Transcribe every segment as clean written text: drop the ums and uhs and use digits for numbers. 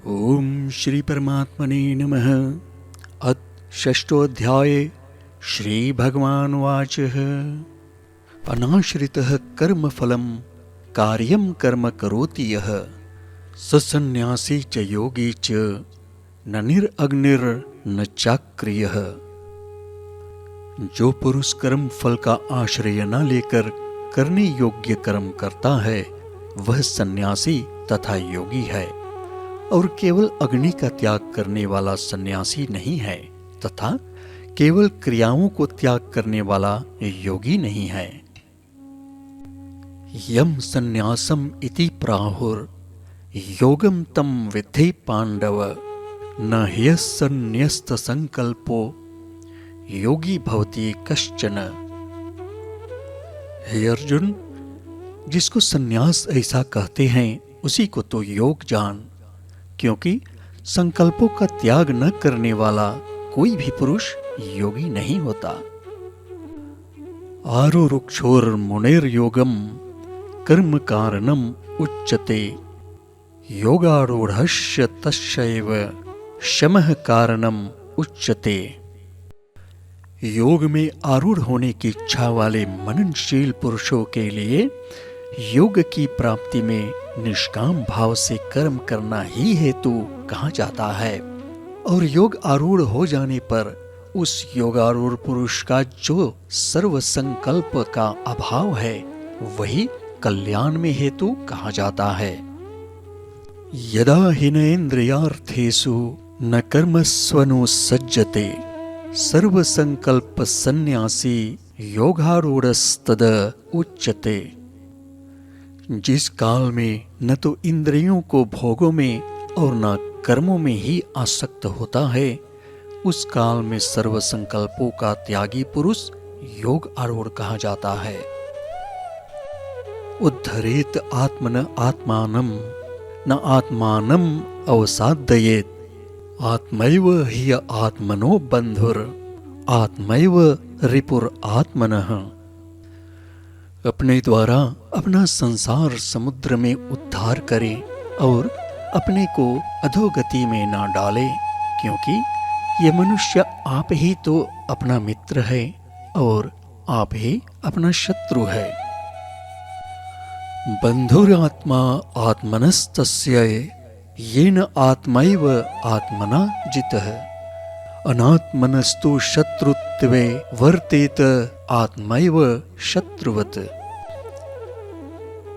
ओम श्री परमात्मने नमः। अथ षष्ठोऽध्याये श्री भगवानुवाचः। अनाश्रितः कर्मफलं कार्यं कर्म करोति यः स सन्न्यासी च योगी च न निरग्निर्न चाक्रियः। जो पुरुष कर्म फल का आश्रय न लेकर करने योग्य कर्म करता है वह सन्यासी तथा योगी है, और केवल अग्नि का त्याग करने वाला सन्यासी नहीं है तथा केवल क्रियाओं को त्याग करने वाला योगी नहीं है। यम सन्यासम इति प्राहुर योगम तम विद्धि पांडव न ह्यसन्न्यस्त संकल्पो योगी भवति कश्चन। हे अर्जुन, जिसको सन्यास ऐसा कहते हैं उसी को तो योग जान, क्योंकि संकल्पों का त्याग न करने वाला कोई भी पुरुष योगी नहीं होता। आरुरुक्षोर मुनेर योगम कर्म कारणम उच्यते योगारूढ़स्य तस्यैव शमः कारणम उच्यते। योग में आरूढ़ होने की इच्छा वाले मननशील पुरुषों के लिए योग की प्राप्ति में निष्काम भाव से कर्म करना ही हेतु कहा जाता है, और योग आरूढ़ हो जाने पर उस योगारूढ़ पुरुष का जो सर्व संकल्प का अभाव है वही कल्याण में हेतु कहा जाता है। यदा हिनेन्द्रियार्थेषु न कर्मस्वनुसज्जते सर्व संकल्प सन्यासी योगारूढ़स्तद उच्यते। जिस काल में न तो इंद्रियों को भोगों में और न कर्मों में ही आसक्त होता है, उस काल में सर्व संकल्पों का त्यागी पुरुष योग आरूढ़ कहा जाता है। उद्धरेत आत्मन आत्मानं न आत्मानं अवसादयेत आत्मैव हि आत्मनो बंधुर आत्मैव रिपुर आत्मनः। अपने द्वारा अपना संसार समुद्र में उद्धार करे और अपने को अधोगति में ना डाले, क्योंकि ये मनुष्य आप ही तो अपना मित्र है और आप ही अपना शत्रु है। बंधुरात्मा आत्मनस्तस्य येन आत्मैव आत्मना जितः अनात्मनस्तु शत्रुत्वे वर्तेत आत्मैव शत्रुवत्।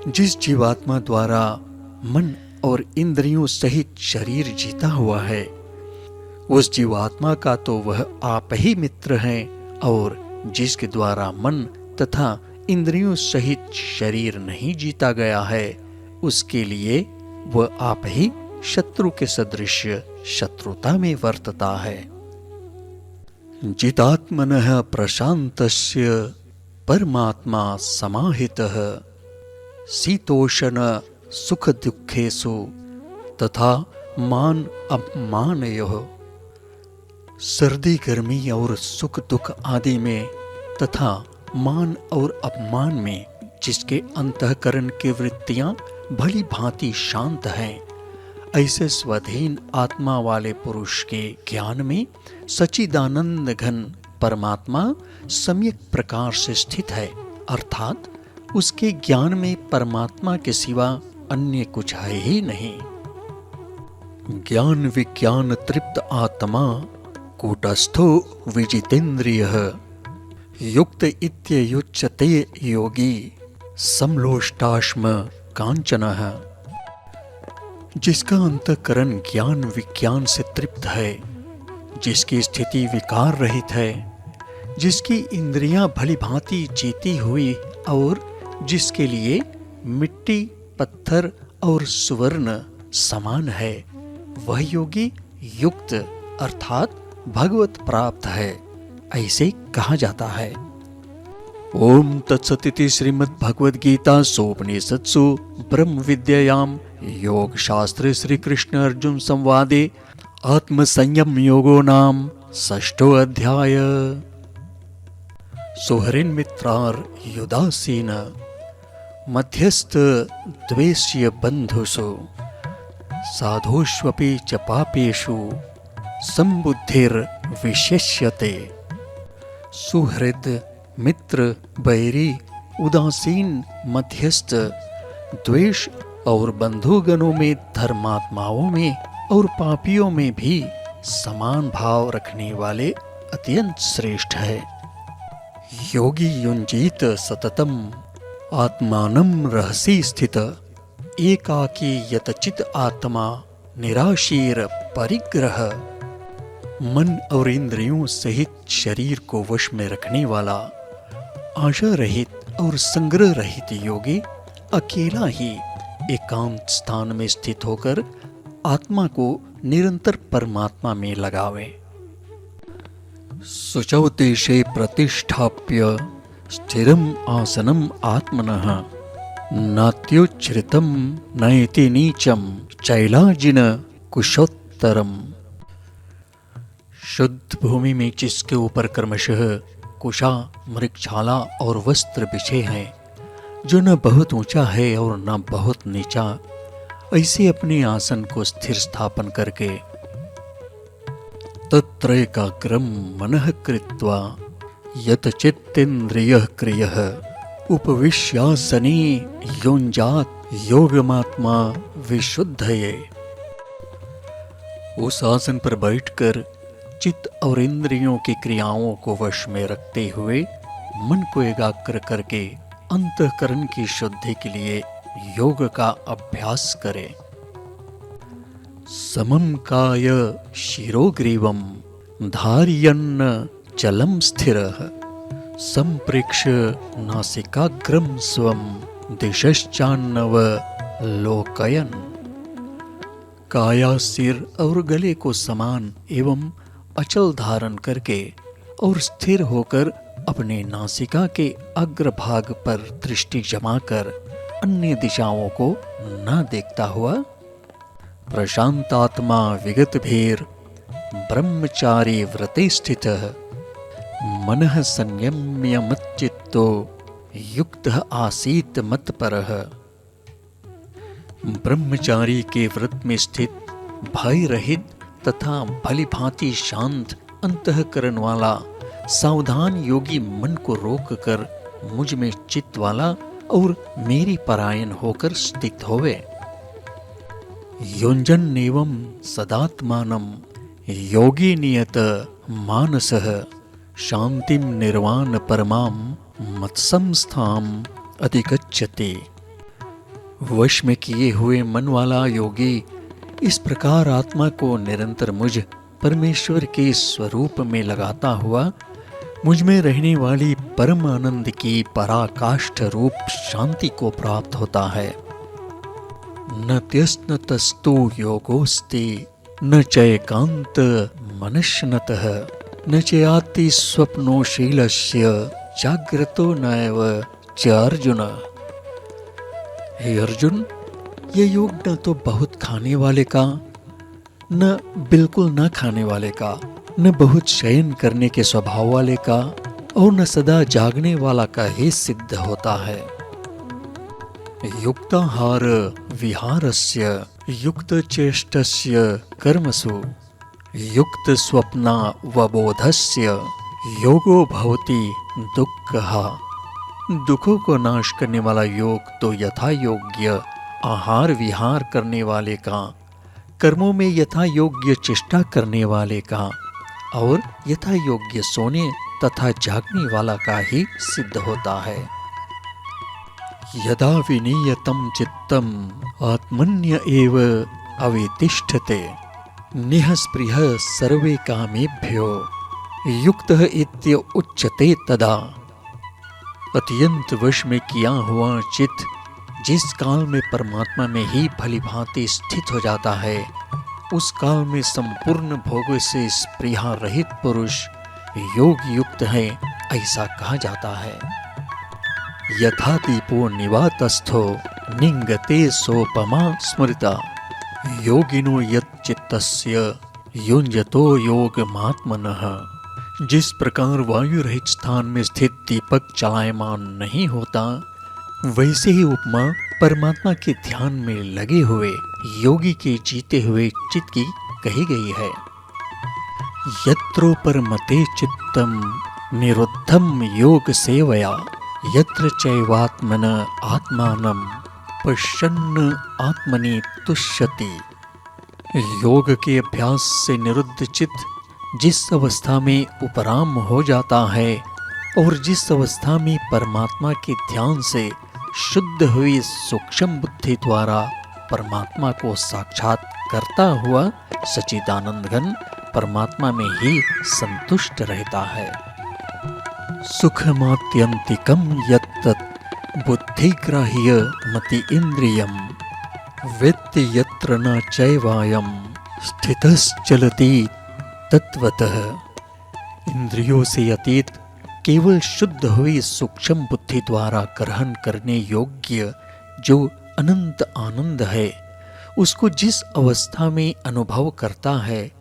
जिस जीवात्मा द्वारा मन और इंद्रियों सहित शरीर जीता हुआ है उस जीवात्मा का तो वह आप ही मित्र है, और जिसके द्वारा मन तथा इंद्रियों सहित शरीर नहीं जीता गया है उसके लिए वह आप ही शत्रु के सदृश शत्रुता में वर्तता है। जितात्मनः प्रशान्तस्य परमात्मा समाहितः शीतोषण सुख दुखेषु तथा मान अपमानयोः। सर्दी गर्मी और सुख दुख आदि में तथा मान और अपमान में जिसके अंतःकरण की वृत्तियां भली भांति शांत हैं, ऐसे स्वाधीन आत्मा वाले पुरुष के ज्ञान में सच्चिदानंद घन परमात्मा सम्यक प्रकार से स्थित है, अर्थात उसके ज्ञान में परमात्मा के सिवा अन्य कुछ है ही नहीं। ज्ञान विज्ञान तृप्त आत्मा कूटस्थो विजितेन्द्रियः युक्त इत्ययुच्यते योगी समलोष्टाश्म कांचनः। जिसका अंतःकरण ज्ञान विज्ञान से तृप्त है, जिसकी स्थिति विकार रहित है, जिसकी इंद्रियां भली भांति जीती हुई और जिसके लिए मिट्टी पत्थर और सुवर्ण समान है, वह योगी युक्त अर्थात भगवत प्राप्त है, ऐसे कहा जाता है। ओम तत्सदिति श्रीमद् भगवद गीता सोपनिषत्सु ब्रह्म विद्यायाम योग शास्त्रे श्री कृष्ण अर्जुन संवादे आत्म संयम योगो नाम षष्ठो अध्याय। सुहृन् मित्रार युदासीन मध्यस्थ द्वेष्य बंधुषु साधोष्वपि च पापेषु संबुद्धिर्विशेष्यते। सुहृद, मित्र, बैरी, उदासीन, मध्यस्थ, द्वेष और बंधुगणों में, धर्मात्माओं में और पापियों में भी समान भाव रखने वाले अत्यंत श्रेष्ठ है। योगी युंजीत सततम आत्मानं रहसि स्थित, एकाकी यतचित आत्मा निराशीर परिग्रह। मन और इंद्रियों सहित शरीर को वश में रखने वाला, आशा रहित और संग्रह रहित योगी अकेला ही एकांत स्थान में स्थित होकर आत्मा को निरंतर परमात्मा में लगावे। शुचौ देशे प्रतिष्ठाप्य स्थिरम आसनम आत्मनः, नात्युच्छ्रितम नयति नीचम चैलाजिन कुशोत्तरम। शुद्ध भूमि में जिसके ऊपर क्रमशः कुशा, मृगछाला और वस्त्र बिछे हैं, जो न बहुत ऊंचा है और न बहुत नीचा, ऐसे अपने आसन को स्थिर स्थापन करके तत्रैकाग्रम मनः कृत्वा यतचित्तेन्द्रियः क्रियः उपविश्यासने युञ्जात योगमात्मा विशुद्धये। उस आसन पर बैठकर चित्त और इंद्रियों की क्रियाओं को वश में रखते हुए मन को एकाग्र करके अंतःकरण की शुद्धि के लिए योग का अभ्यास करें। समम काय शिरोग्रीवम धारयन्न चलम स्थिरः, संप्रेक्ष्य नासिकाग्रम स्वम दिशश्चान्नवलोकयन्। काया, सिर और गले को समान एवं अचल धारण करके और स्थिर होकर अपने नासिका के अग्रभाग पर दृष्टि जमाकर अन्य दिशाओं को न देखता हुआ, प्रशांतात्मा विगतभीर ब्रह्मचारी व्रते स्थितः, मनः संयम्य मच्चित्तो युक्तः आसीत मत्परः। ब्रह्मचारी के व्रत में स्थित, भय रहित तथा भली भांति शांत अंतःकरण वाला सावधान योगी मन को रोककर मुझ में चित्त वाला और मेरी परायण होकर स्थित होवे। युञ्जन एवं सदात्मानं योगी नियत मानसः, शांतिम निर्वाण परमाम मत्संस्थाम अधिगच्छति। वश में किए हुए मन वाला योगी इस प्रकार आत्मा को निरंतर मुझ परमेश्वर के स्वरूप में लगाता हुआ मुझ में रहने वाली परम आनंद की पराकाष्ठ रूप शांति को प्राप्त होता है। न त्यस्न तस्तु योगोस्ति न चैकांत मनश्नतः न चयाति स्वप्नोशीलस्य जाग्रतो नैव च अर्जुन। हे अर्जुन, ये योग न तो बहुत खाने वाले का, न बिल्कुल न खाने वाले का, न बहुत शयन करने के स्वभाव वाले का और न सदा जागने वाला का ही सिद्ध होता है। युक्ताहार विहारस्य युक्त चेष्टस्य कर्मसु युक्त स्वप्ना वबोधस्य योगो भवति दुःखः। दुखों को नाश करने वाला योग तो यथा योग्य आहार विहार करने वाले का, कर्मों में यथा योग्य चेष्टा करने वाले का और यथा योग्य सोने तथा जागने वाला का ही सिद्ध होता है। यदा विनीयतं चित्तम आत्मन्य एव अवितिष्ठते निःस्पृह सर्वे कामेभ्यो युक्तः इत्य उच्यते तदा। अत्यंत वश में किया हुआ चित्त जिस काल में परमात्मा में ही भली भांति स्थित हो जाता है, उस काल में संपूर्ण भोगों से स्पृहा रहित पुरुष योग युक्त है, ऐसा कहा जाता है। यथा दीपो निवातस्थो निंगते सोपमा स्मृता योगिनो यच्चित्तस्य युञ्जतो योगमात्मनः। जिस प्रकार वायु रहित स्थान में स्थित दीपक चलायमान नहीं होता, वैसे ही उपमा परमात्मा के ध्यान में लगे हुए योगी के जीते हुए चित्त की कही गई है। यत्रोपरमते चित्तम निरुद्धम योग सेवया यत्र चैवात्मन आत्मानं पश्यन् आत्मनि तुष्यति। योग के अभ्यास से निरुद्ध चित्त जिस अवस्था में उपराम हो जाता है और जिस अवस्था में परमात्मा के ध्यान से शुद्ध हुई सूक्ष्म बुद्धि द्वारा परमात्मा को साक्षात करता हुआ सच्चिदानंद घन परमात्मा में ही संतुष्ट रहता है। सुखमात्यंतिकम यत्तत् बुद्धिग्राह्य मति इंद्रियम वेत्ति यत्र न चैवायम स्थितश्चलति तत्वतः। इंद्रियों से अतीत केवल शुद्ध हुई सूक्ष्म बुद्धि द्वारा ग्रहण करने योग्य जो अनंत आनंद है, उसको जिस अवस्था में अनुभव करता है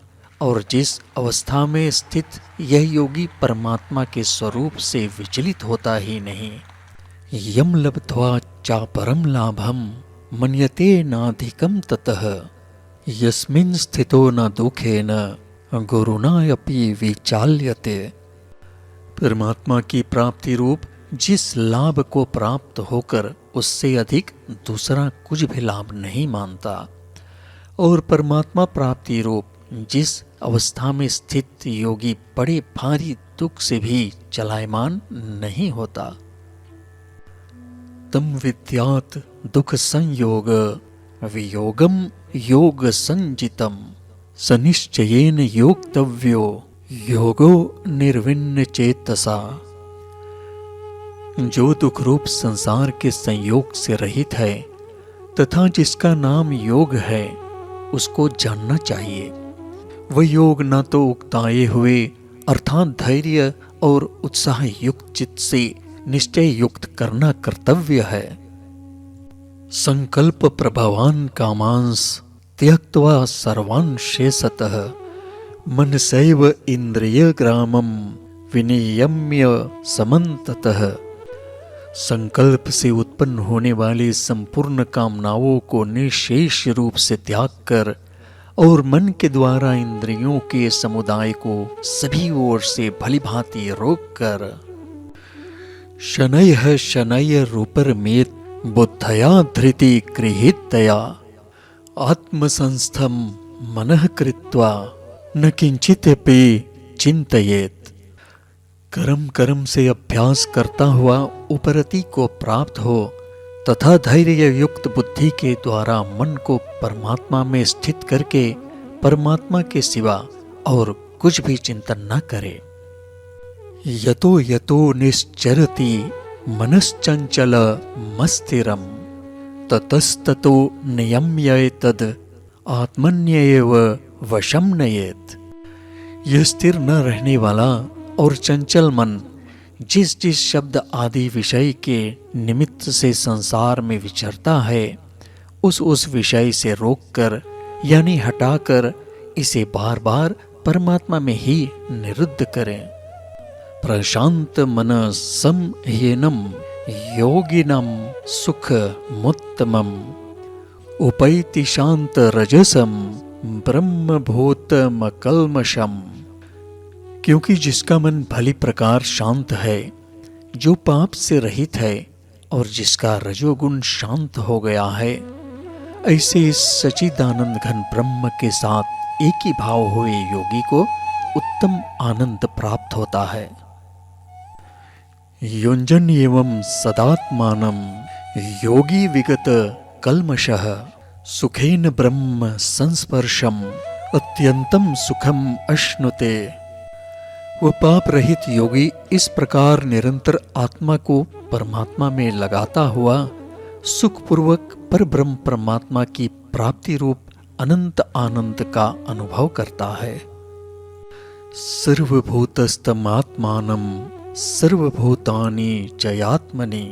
और जिस अवस्था में स्थित यह योगी परमात्मा के स्वरूप से विचलित होता ही नहीं। यम लब्ध्वा चापरम लाभम मन्यते नाधिकम ततः यस्मिन् स्थितो न दुखेन गुरुणा अपि विचाल्यते। परमात्मा की प्राप्ति रूप जिस लाभ को प्राप्त होकर उससे अधिक दूसरा कुछ भी लाभ नहीं मानता और परमात्मा प्राप्ति रूप जिस अवस्था में स्थित योगी बड़े भारी दुख से भी चलायमान नहीं होता, तम विद्यात दुख संयोग वियोगम योग संजितम सनिश्चयेन योक्तव्यो योगो निर्विण्ण चेतसा। जो दुख रूप संसार के संयोग से रहित है तथा जिसका नाम योग है, उसको जानना चाहिए। वह योग न तो उकताए हुए अर्थात धैर्य और उत्साह युक्त चित्त से निश्चय युक्त करना कर्तव्य है। संकल्प प्रभावान कामांस त्यक्त्वा सर्वान् शेषतः मनसैव इंद्रिय ग्रामम विनियम्य समन्ततः। संकल्प से उत्पन्न होने वाली संपूर्ण कामनाओं को निशेष रूप से त्याग कर और मन के द्वारा इंद्रियों के समुदाय को सभी ओर से भली भांति रोक कर शनैः शनैः रूपरमेत बुद्धया धृति गृहीतया आत्मसंस्थम मनः कृत्वा न किंचिदपि चिंतयेत। कर्म से अभ्यास करता हुआ उपरति को प्राप्त हो तथा धैर्य युक्त बुद्धि के द्वारा मन को परमात्मा में स्थित करके परमात्मा के सिवा और कुछ भी चिंतन न करे। यतो यतो निश्चरति मनश्चंचल मस्तिरम ततस्ततो नियम्येतद् आत्मन्येव वशं नयेत्। यह स्थिर न रहने वाला और चंचल मन जिस जिस शब्द आदि विषय के निमित्त से संसार में विचरता है, उस विषय से रोककर यानी हटाकर इसे बार बार परमात्मा में ही निरुद्ध करें। प्रशांत मन संह्यनम योगिनम सुख मुत्तमम उपैति शांत रजसम ब्रह्मभूतम कल्मषम। क्योंकि जिसका मन भली प्रकार शांत है, जो पाप से रहित है और जिसका रजोगुण शांत हो गया है, ऐसे इस सच्चिदानंद घन ब्रह्म के साथ एक ही भाव हुए योगी को उत्तम आनंद प्राप्त होता है। युञ्जन एवं सदात्मानं योगी विगत कल्मषः सुखेन ब्रह्म संस्पर्शम अत्यंतम सुखम अश्नुते। वह पाप रहित योगी इस प्रकार निरंतर आत्मा को परमात्मा में लगाता हुआ सुखपूर्वक परब्रह्म परमात्मा की प्राप्ति रूप अनंत आनंद का अनुभव करता है। सर्वभूतस्थमात्मानं सर्वभूतानि चयात्मनि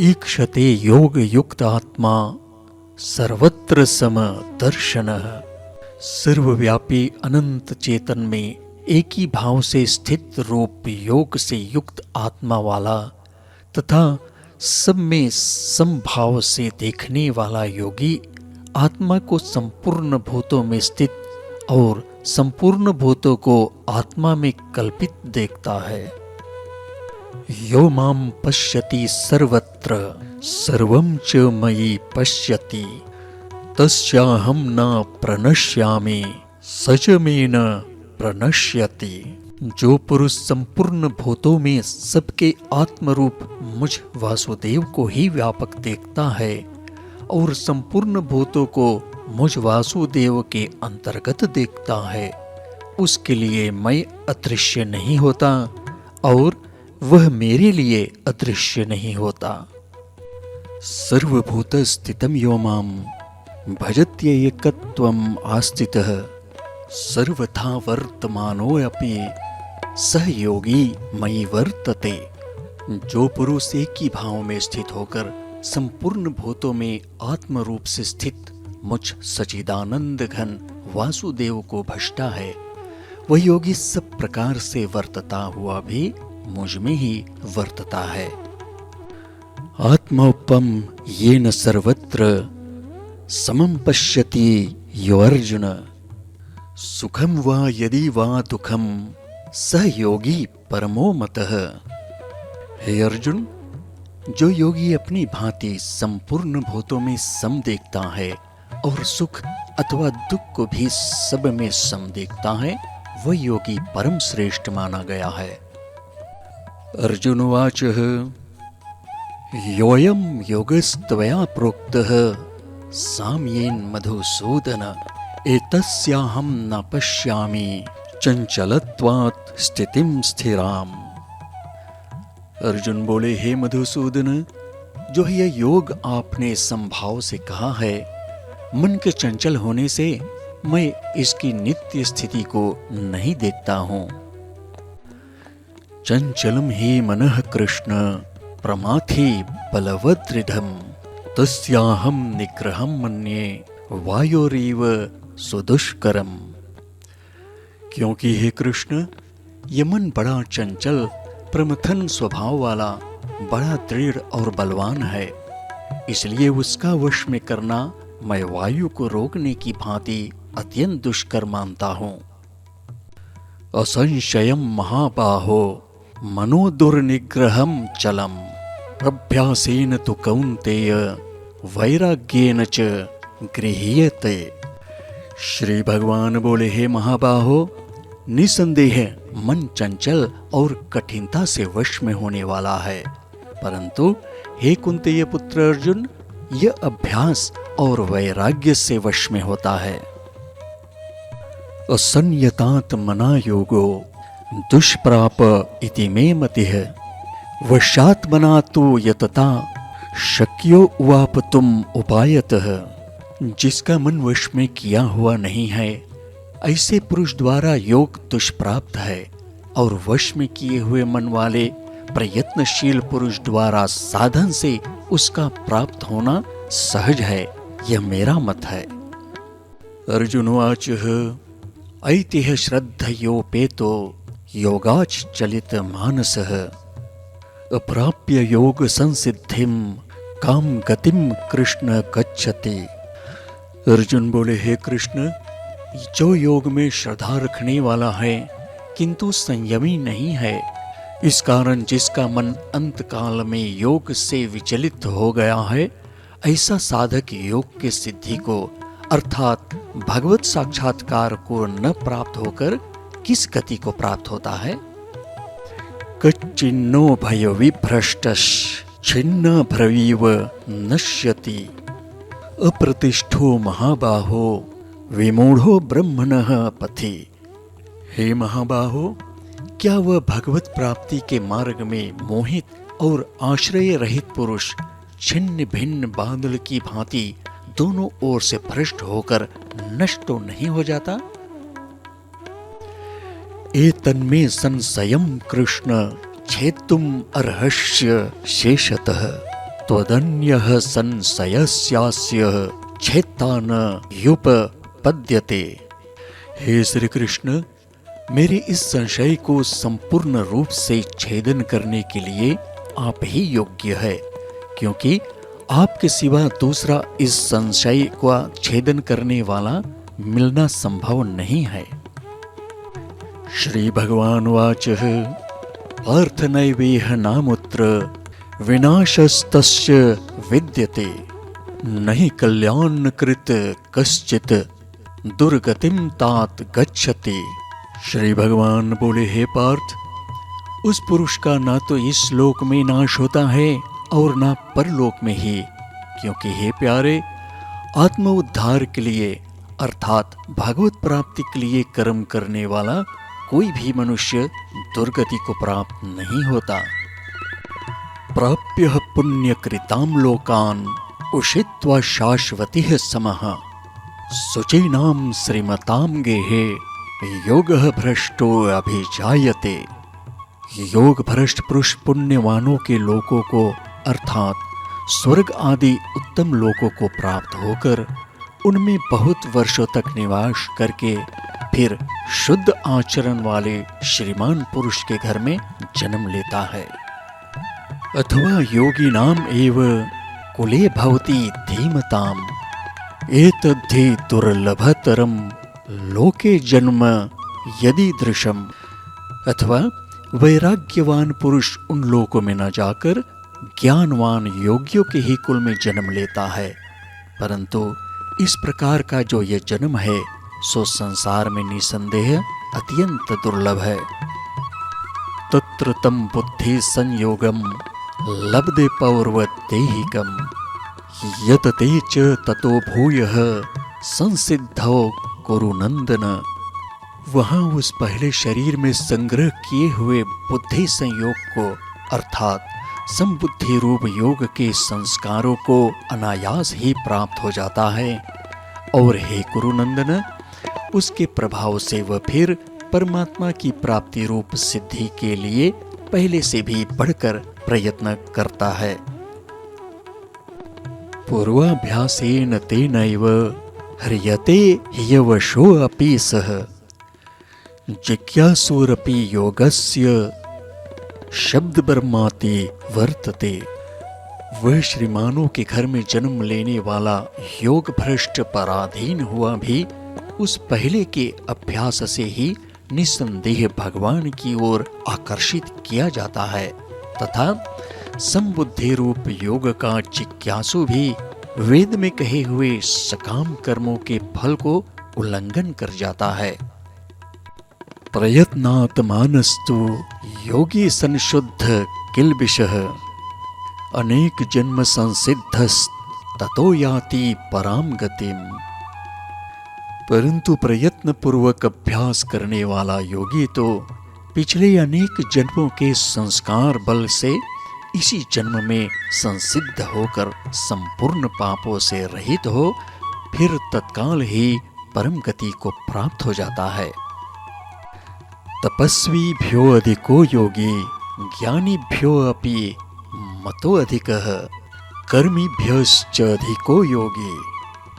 ईक्षते योग युक्त आत्मा सर्वत्र समदर्शनः। सर्वव्यापी अनंत चेतन में एक ही भाव से स्थित रूप योग से युक्त आत्मा वाला तथा सब में समभाव से देखने वाला योगी आत्मा को संपूर्ण भूतों में स्थित और संपूर्ण भूतों को आत्मा में कल्पित देखता है। यो माम पश्यति सर्वत्र सर्वं च मयि पश्यति तस्याहं न प्रणश्यामि स च मे न प्रणश्यति। जो पुरुष संपूर्ण भूतों में सबके आत्मरूप मुझ वासुदेव को ही व्यापक देखता है और संपूर्ण भूतों को मुझ वासुदेव के अंतर्गत देखता है, उसके लिए मैं अदृश्य नहीं होता और वह मेरे लिए अदृश्य नहीं होता। सर्वभूत स्थितम यो माम भजत्येकत्वम आस्थितः सर्वथा वर्तमानोऽपि सहयोगी मयि वर्तते। जो पुरुष एक ही भाव में स्थित होकर संपूर्ण भूतों में आत्म रूप से स्थित मुझ सच्चिदानंद घन वासुदेव को भजता है, वह योगी सब प्रकार से वर्तता हुआ भी मुझ में ही वर्तता है। आत्मोपम येन सर्वत्र समं पश्यति यो अर्जुन सुखम वा यदि वा दुखम सह योगी परमो मतः। हे अर्जुन, जो योगी अपनी भांति संपूर्ण भूतों में सम देखता है और सुख अथवा दुख को भी सब में सम देखता है, वह योगी परम श्रेष्ठ माना गया है। अर्जुन उवाच योऽयं योगस्त्वया प्रोक्तः साम्येन मधुसूदन एतस्याहं न पश्यामि चंचलत्वात् स्थितिं स्थिराम। अर्जुन बोले, हे मधुसूदन, जो यह योग आपने संभाव से कहा है, मन के चंचल होने से मैं इसकी नित्य स्थिति को नहीं देखता हूं। चंचलम ही मनः कृष्ण प्रमाथि बलवदृढ़म् तस्याहं निग्रहं मन्ये वायोरीव सुदुष्करम। क्योंकि हे कृष्ण, ये मन बड़ा चंचल प्रमथन स्वभाव वाला बड़ा दृढ़ और बलवान है, इसलिए उसका वश में करना मैं वायु को रोकने की भांति अत्यंत दुष्कर मानता हूं। असंशयम महाबाहो मनो दुर्निग्रहम चलम अभ्यासेन तु कौन्तेय वैराग्येन च गृह्यते। श्री भगवान बोले, हे महाबाहो, निसंदेह मन चंचल और कठिनता से वश में होने वाला है, परंतु हे कुंतेय पुत्र अर्जुन, यह अभ्यास और वैराग्य से वश में होता है। असंयतात् मना योगो दुष्प्राप इति मे मतिः वशात्मना तु यतता शक्यो उवापतुम उपायतः। जिसका मन वश में किया हुआ नहीं है, ऐसे पुरुष द्वारा योग दुष्प्राप्त है, और वश में किए हुए मन वाले प्रयत्नशील पुरुष द्वारा साधन से उसका प्राप्त होना सहज है। यह मेरा मत है। अर्जुनोवाच ऐतिह श्रद्धयोपेतो योगाच चलित मानसः अप्राप्य योग संसिद्धिम काम गतिम कृष्ण गच्छति। अर्जुन बोले, हे कृष्ण, जो योग में श्रद्धा रखने वाला है किंतु संयमी नहीं है, इस कारण जिसका मन अंत काल में योग से विचलित हो गया है, ऐसा साधक योग की सिद्धि को अर्थात भगवत साक्षात्कार को न प्राप्त होकर किस गति को प्राप्त होता है। कच्चिन्नो भय विभ्रष्टश छिन्न भ्रवीव नश्यति अप्रतिष्ठो महाबाहो विमूढ़ो ब्रह्मणः पथि। हे महाबाहो, क्या वह भगवत प्राप्ति के मार्ग में मोहित और आश्रय रहित पुरुष छिन्न भिन्न बादल की भांति दोनों ओर से भ्रष्ट होकर नष्ट तो नहीं हो जाता। एतन्मे संशयं कृष्ण छेतुम अर्हस्य शेषतः त्वदन्यः संशयस्यास्य छेत्ता न युपपद्यते। हे श्री कृष्ण, मेरे इस संशय को संपूर्ण रूप से छेदन करने के लिए आप ही योग्य है, क्योंकि आपके सिवा दूसरा इस संशय का छेदन करने वाला मिलना संभव नहीं है। श्री भगवान वाचः अर्थनैवेह नामुत्र विनाशस्तस्य विद्यते नहि कल्याणकृत कश्चित् दुर्गतिम तात गच्छति। श्री भगवान बोले, हे पार्थ, उस पुरुष का ना तो इस लोक में नाश होता है और ना परलोक में ही, क्योंकि हे प्यारे, आत्म उद्धार के लिए अर्थात भगवत प्राप्ति के लिए कर्म करने वाला कोई भी मनुष्य दुर्गति को प्राप्त नहीं होता। प्राप्य पुण्यकृताम लोकान उषित्वा शाश्वतिः समः शुचीनाम श्रीमताम गेहे योगः भ्रष्टो अभिजायते। योग भ्रष्ट पुरुष पुण्यवानों के लोकों को अर्थात स्वर्ग आदि उत्तम लोकों को प्राप्त होकर उनमें बहुत वर्षों तक निवास करके फिर शुद्ध आचरण वाले श्रीमान पुरुष के घर में जन्म लेता है। अथवा योगी नाम एव कुले भवति धीमताम एतद्धि दुर्लभतरम लोके जन्म यदि दृशम। अथवा वैराग्यवान पुरुष उन लोकों में न जाकर ज्ञानवान योगियों के ही कुल में जन्म लेता है, परंतु इस प्रकार का जो ये जन्म है सो संसार में निसंदेह अत्यंत दुर्लभ है। तत्र तम बुद्धि संयोगम लब्धे पौर्वदेहिकम यत ते च ततो भूयः संसिद्धो कुरु नंदन। वहां उस पहले शरीर में संग्रह किए हुए बुद्धि संयोग को अर्थात संबुद्धि रूप योग के संस्कारों को अनायास ही प्राप्त हो जाता है, और हे कुरुनंदन, उसके प्रभाव से वह फिर परमात्मा की प्राप्ति रूप सिद्धि के लिए पहले से भी बढ़कर प्रयत्न करता है। पूर्वाभ्यासेन तेनैव ह्रियते ह्यवशो अपि सः जिज्ञासुरपि योगस्य शब्द ब्रह्माति वर्तते। वह श्रीमानों के घर में जन्म लेने वाला योग भ्रष्ट पराधीन हुआ भी उस पहले के अभ्यास से ही निसंदेह भगवान की ओर आकर्षित किया जाता है, तथा संबुद्धि रूप योग का जिज्ञासु भी वेद में कहे हुए सकाम कर्मों के फल को उल्लंघन कर जाता है। प्रयत्नात् मानस्तु योगी संशुद्ध किल्बिषः अनेक जन्म संसिद्धस् ततो याति पराम गतिम। परंतु प्रयत्न पूर्वक अभ्यास करने वाला योगी तो पिछले अनेक जन्मों के संस्कार बल से इसी जन्म में संसिद्ध होकर संपूर्ण पापों से रहित हो फिर तत्काल ही परम गति को प्राप्त हो जाता है। तपस्वीभ्यो अधिको योगी ज्ञानीभ्यो अपि मतो अधिकः कर्मीभ्यश्च अधिको योगी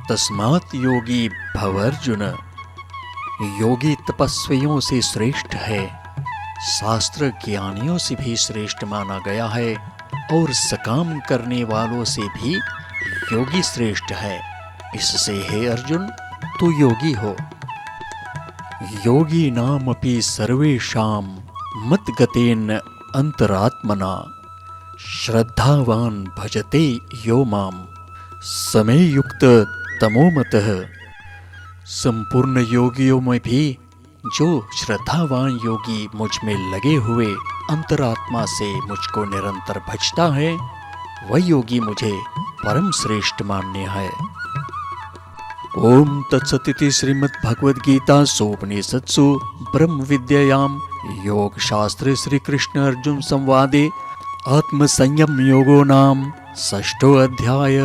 तस्मात् योगी भव अर्जुन। योगी तपस्वियों से श्रेष्ठ है, शास्त्र ज्ञानियों से भी श्रेष्ठ माना गया है, और सकाम करने वालों से भी योगी श्रेष्ठ है। इससे हे अर्जुन, तू योगी हो। योगी नाम अपि सर्वेषां मतगतेन अंतरात्मना श्रद्धावान भजते यो माम समय युक्त तमोमतः। संपूर्ण योगियों में भी जो श्रद्धावान योगी मुझ में लगे हुए अंतरात्मा से मुझको निरंतर भजता है, वह योगी मुझे परम श्रेष्ठ मान्य है। ओम तत्सदिति श्रीमद् भगवद गीता सोपनिषत्सु ब्रह्म विद्यायाम योग शास्त्रे श्री कृष्ण अर्जुन संवादे आत्म संयम योगो नाम 6 अध्याय।